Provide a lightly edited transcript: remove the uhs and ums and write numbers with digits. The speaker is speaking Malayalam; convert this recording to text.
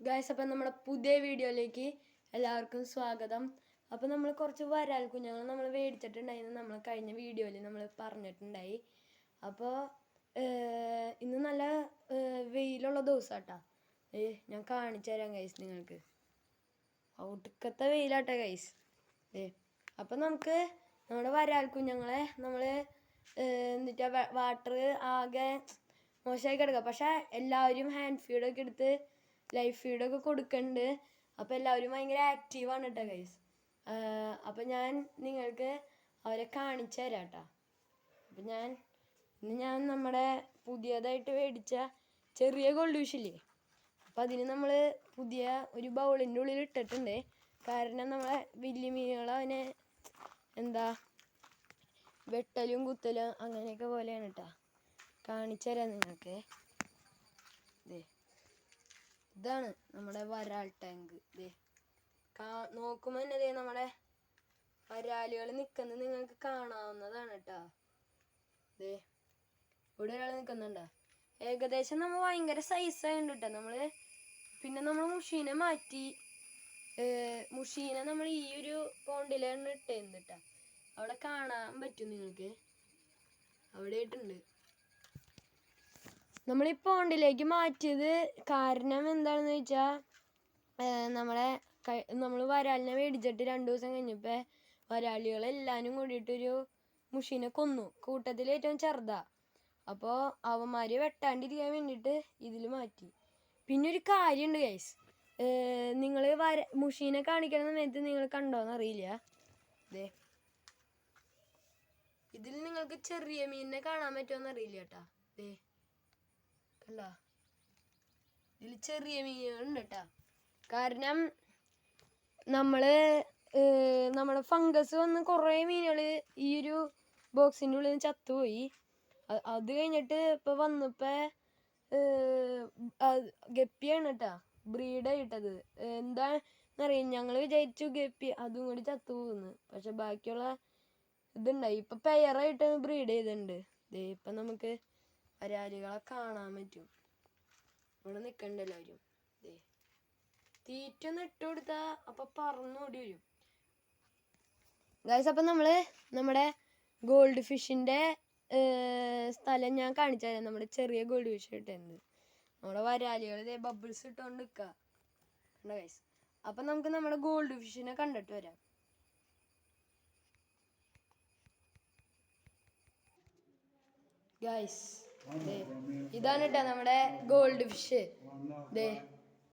ഗൈസ്, അപ്പം നമ്മുടെ പുതിയ വീഡിയോയിലേക്ക് എല്ലാവർക്കും സ്വാഗതം. അപ്പം നമ്മൾ കുറച്ച് വരാൽ കുഞ്ഞുങ്ങൾ നമ്മൾ മേടിച്ചിട്ടുണ്ടായിരുന്നു. നമ്മൾ കഴിഞ്ഞ വീഡിയോയിൽ നമ്മൾ പറഞ്ഞിട്ടുണ്ടായി. അപ്പോൾ ഇന്ന് നല്ല വെയിലുള്ള ദിവസമാട്ടാ. ഞാൻ കാണിച്ചു തരാം ഗൈസ് നിങ്ങൾക്ക്. ഒടുക്കത്തെ വെയിലാട്ടെ ഗൈസ്. അപ്പം നമുക്ക് നമ്മുടെ വരാൽ കുഞ്ഞുങ്ങളെ നമ്മൾ എന്നിട്ട് വാട്ടർ ആകെ മോശമായി കിടക്കുക. പക്ഷെ എല്ലാവരും ഹാൻഡ് ഫീഡൊക്കെ എടുത്ത് ലൈഫ് ഫീഡൊക്കെ കൊടുക്കുന്നുണ്ട്. അപ്പോൾ എല്ലാവരും ഭയങ്കര ആക്റ്റീവാണ് കേട്ടോ ഗൈസ്. അപ്പം ഞാൻ നിങ്ങൾക്ക് അവരെ കാണിച്ചു തരാം കേട്ടോ. അപ്പം ഇന്ന് ഞാൻ നമ്മുടെ പുതിയതായിട്ട് മേടിച്ച ചെറിയ ഗോൾഡ് ഫിഷില്ലേ, അപ്പം അതിന് നമ്മൾ പുതിയ ഒരു ബൗളിൻ്റെ ഉള്ളിൽ ഇട്ടിട്ടുണ്ട്. കാരണം നമ്മളെ വലിയ മീനുകൾ അവനെ വെട്ടലും കുത്തലും അങ്ങനെയൊക്കെ പോലെയാണ് കേട്ടോ. കാണിച്ചു തരാം നിങ്ങൾക്ക്. ഇതാണ് നമ്മുടെ വരാൽ ടാങ്ക്. നോക്കുമ്പോൾ തന്നെ നമ്മുടെ വരാലുകൾ നിൽക്കുന്നത് നിങ്ങൾക്ക് കാണാവുന്നതാണ് കേട്ടോ. ഇവിടെ ഒരാൾ നിൽക്കുന്നുണ്ടോ? ഏകദേശം നമ്മൾ ഭയങ്കര സൈസായുണ്ട് കേട്ടോ. പിന്നെ നമ്മൾ മുഷീനെ മാറ്റി. മുഷീനെ നമ്മൾ ഈ ഒരു പോണ്ടിലാണ് ഇട്ടേന്ന് കേട്ടോ. അവിടെ കാണാൻ പറ്റും നിങ്ങൾക്ക്. അവിടെ ഇട്ടുണ്ട്. നമ്മൾ ഈ പോണ്ടിലേക്ക് മാറ്റിയത് കാരണം എന്താണെന്ന് വെച്ചാൽ, നമ്മൾ വരാലിനെ മേടിച്ചിട്ട് 2 ദിവസം കഴിഞ്ഞപ്പോൾ വരാലികളെല്ലാവരും കൂടിയിട്ടൊരു മുഷീനെ കൊന്നു. കൂട്ടത്തിൽ ഏറ്റവും ചെറുതാ. അപ്പോൾ അവന്മാർ വെട്ടാണ്ടിരിക്കാൻ വേണ്ടിയിട്ട് ഇതിൽ മാറ്റി. പിന്നെ ഒരു കാര്യമുണ്ട് ഗൈസ്, നിങ്ങൾ മുഷീനെ കാണിക്കുന്ന സമയത്ത് നിങ്ങൾ കണ്ടോന്ന് അറിയില്ല. ഇതിൽ നിങ്ങൾക്ക് ചെറിയ മീനിനെ കാണാൻ പറ്റുമോന്ന് അറിയില്ല കേട്ടാ. അല്ല, ഇതിൽ ചെറിയ മീനുകളുണ്ട് കേട്ടാ. കാരണം നമ്മുടെ ഫംഗസ് വന്ന് കുറേ മീനുകൾ ഈ ഒരു ബോക്സിൻ്റെ ഉള്ളിൽ നിന്ന് ചത്തുപോയി. അത് കഴിഞ്ഞിട്ട് ഇപ്പോൾ വന്നപ്പോൾ ഗപ്പിയാണ് കേട്ടാ ബ്രീഡായിട്ടത്. എന്താണെന്നറിയാം, ഞങ്ങൾ വിചാരിച്ചു ഗപ്പി അതും കൂടി ചത്തുപോകുന്നു. പക്ഷെ ബാക്കിയുള്ള ഇതുണ്ടായി. ഇപ്പം പെയറായിട്ട് ബ്രീഡ് ചെയ്തിട്ടുണ്ട്. ഇപ്പം നമുക്ക് വരാലുകളെ കാണാൻ പറ്റും. ഇവിടെ നിൽക്കണ്ടല്ലോ അവരും. തീറ്റ ഒന്ന് ഇട്ട് കൊടുത്താൽ അപ്പം പറന്നോടി വരും ഗൈസ്. അപ്പം നമ്മുടെ ഗോൾഡ് ഫിഷിൻ്റെ സ്ഥലം ഞാൻ കാണിച്ചു തരാം. നമ്മുടെ ചെറിയ ഗോൾഡ് ഫിഷ് ഇട്ടുണ്ട്. നമ്മുടെ വരാലുകൾ ബബിൾസ് ഇട്ടുകൊണ്ട് നിൽക്കുക ഗൈസ്. അപ്പം നമുക്ക് നമ്മുടെ ഗോൾഡ് ഫിഷിനെ കണ്ടിട്ട് വരാം. ഗൈസ്, ഇതാണ് കേട്ടോ നമ്മുടെ ഗോൾഡ് ഫിഷ്.